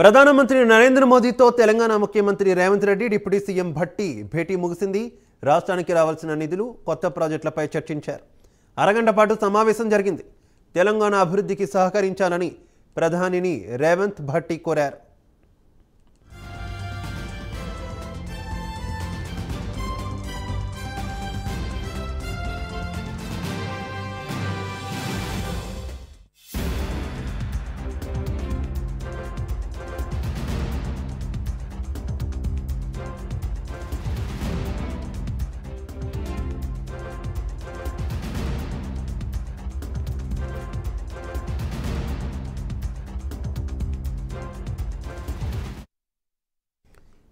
ప్రధానమంత్రి నరేంద్ర మోదీతో తెలంగాణ ముఖ్యమంత్రి రేవంత్ రెడ్డి డిప్యూటీ సీఎం భట్టి భేటీ ముగిసింది. రాష్ట్రానికి రావాల్సిన నిధులు, కొత్త ప్రాజెక్టులపై చర్చించారు. అరగంట పాటు సమావేశం జరిగింది. తెలంగాణ అభివృద్ధికి సహకరించాలని ప్రధానిని రేవంత్ భట్టి కోరారు.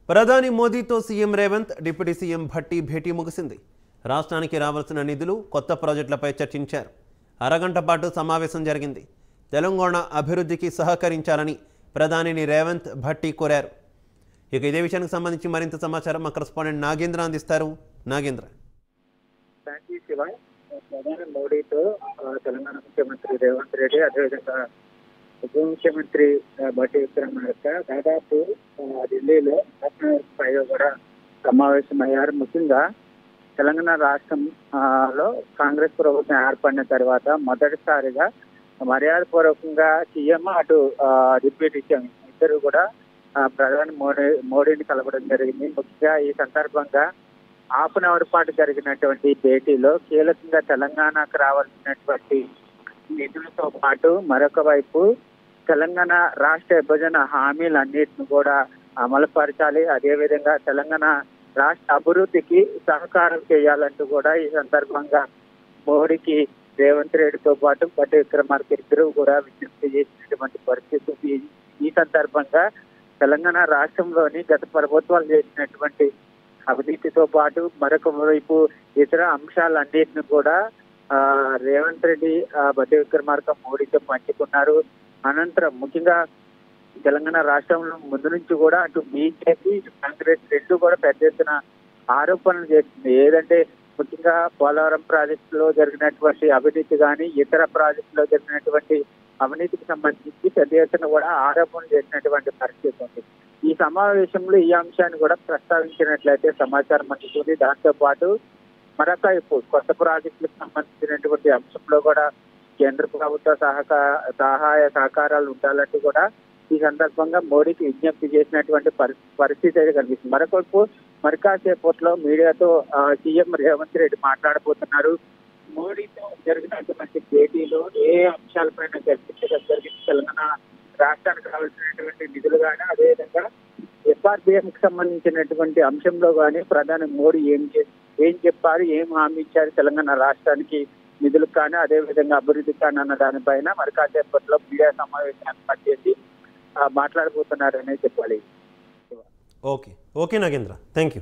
ప్రధాని మోదీతో CM Revanth, deputy CM Bhatti భేటీ ముగిసింది. రాష్ట్రానికి రావాల్సిన నిధులు, కొత్త ప్రాజెక్టులపై చర్చించారు. అరగంట పాటు సమావేశం జరిగింది. తెలంగాణ అభివృద్ధికి సహకరించాలని ప్రధానిని రేవంత్ భట్టి కోరారు. ఇక ఇదే విషయానికి సంబంధించి మరింత సమాచారం మా కరెస్పాండెంట్ నాగేంద్ర అందిస్తారు. నాగేంద్ర. ప్రధాని మోడీతో తెలంగాణ ముఖ్యమంత్రి రేవంత్ రెడ్డి, అదేవిధంగా ఉప ముఖ్యమంత్రి భట్టి విక్రమార్క దాదాపు ఢిల్లీలో పైగా కూడా సమావేశమయ్యారు. ముఖ్యంగా తెలంగాణ రాష్ట్రంలో కాంగ్రెస్ ప్రభుత్వం ఏర్పడిన తర్వాత మొదటిసారిగా మర్యాదపూర్వకంగా సీఎం అటు డిప్యూటీ సీఎం ఇద్దరు కూడా ప్రధాని మోడీని కలవడం జరిగింది. ముఖ్యంగా ఈ సందర్భంగా హాఫ్ అన్ అవర్ పాటు జరిగినటువంటి భేటీలో కీలకంగా తెలంగాణకు రావాల్సినటువంటి నిధులతో పాటు మరొక వైపు తెలంగాణ రాష్ట్ర విభజన హామీలన్నిటిని కూడా అమలుపరచాలి, అదేవిధంగా తెలంగాణ రాష్ట్ర అభివృద్ధికి సహకారం చేయాలంటూ కూడా ఈ సందర్భంగా మోడీకి రేవంత్ రెడ్డితో పాటు భట్టి విక్రమార్క ఇద్దరు కూడా విజ్ఞప్తి చేసినటువంటి పరిస్థితి. ఈ సందర్భంగా తెలంగాణ రాష్ట్రంలోని గత ప్రభుత్వాలు చేసినటువంటి అవినీతితో పాటు మరొక వైపు ఇతర అంశాలన్నిటిని కూడా రేవంత్ రెడ్డి భట్టి విక్రమార్క మోడీతో పంచుకున్నారు. అనంతరం ముఖ్యంగా తెలంగాణ రాష్ట్రంలో ముందు నుంచి కూడా అటు బీజేపీ, ఇటు కాంగ్రెస్ రెండు కూడా పెద్ద ఎత్తున ఆరోపణలు చేస్తుంది. ఏదంటే ముఖ్యంగా పోలవరం ప్రాజెక్టులో జరిగినటువంటి అవినీతి కానీ ఇతర ప్రాజెక్టులో జరిగినటువంటి అవినీతికి సంబంధించి పెద్ద ఎత్తున కూడా ఆరోపణలు చేసినటువంటి పరిస్థితి ఉంది. ఈ సమావేశంలో ఈ అంశాన్ని కూడా ప్రస్తావించినట్లయితే సమాచారం అందుతుంది. దాంతో పాటు మరొక కొత్త ప్రాజెక్టులకు సంబంధించినటువంటి అంశంలో కూడా కేంద్ర ప్రభుత్వ సహాయ సహకారాలు ఉండాలంటూ కూడా ఈ సందర్భంగా మోడీకి విజ్ఞప్తి చేసినటువంటి పరిస్థితి అయితే కనిపిస్తుంది. మరొకవైపు మరి కాసేపట్లో మీడియాతో సీఎం రేవంత్ రెడ్డి మాట్లాడబోతున్నారు. మోడీతో జరిగినటువంటి భేటీలో ఏ అంశాలపైన చర్చించడం జరిగింది, తెలంగాణ రాష్ట్రానికి కావాల్సినటువంటి నిధులు కానీ అదేవిధంగా ఎఫ్ఆర్బిఎం కి సంబంధించినటువంటి అంశంలో కానీ ప్రధాని మోడీ ఏం చెప్పారు, ఏం హామీ ఇచ్చారు తెలంగాణ రాష్ట్రానికి నిధులకు కానీ అదేవిధంగా అభివృద్ధికి కానీ అన్న దానిపైన మరి కాసేపట్లో మీడియా సమావేశాన్ని ఏర్పాటు చేసి మాట్లాడబోతున్నారు అనేది చెప్పాలి. Okay Nagendra, thank you.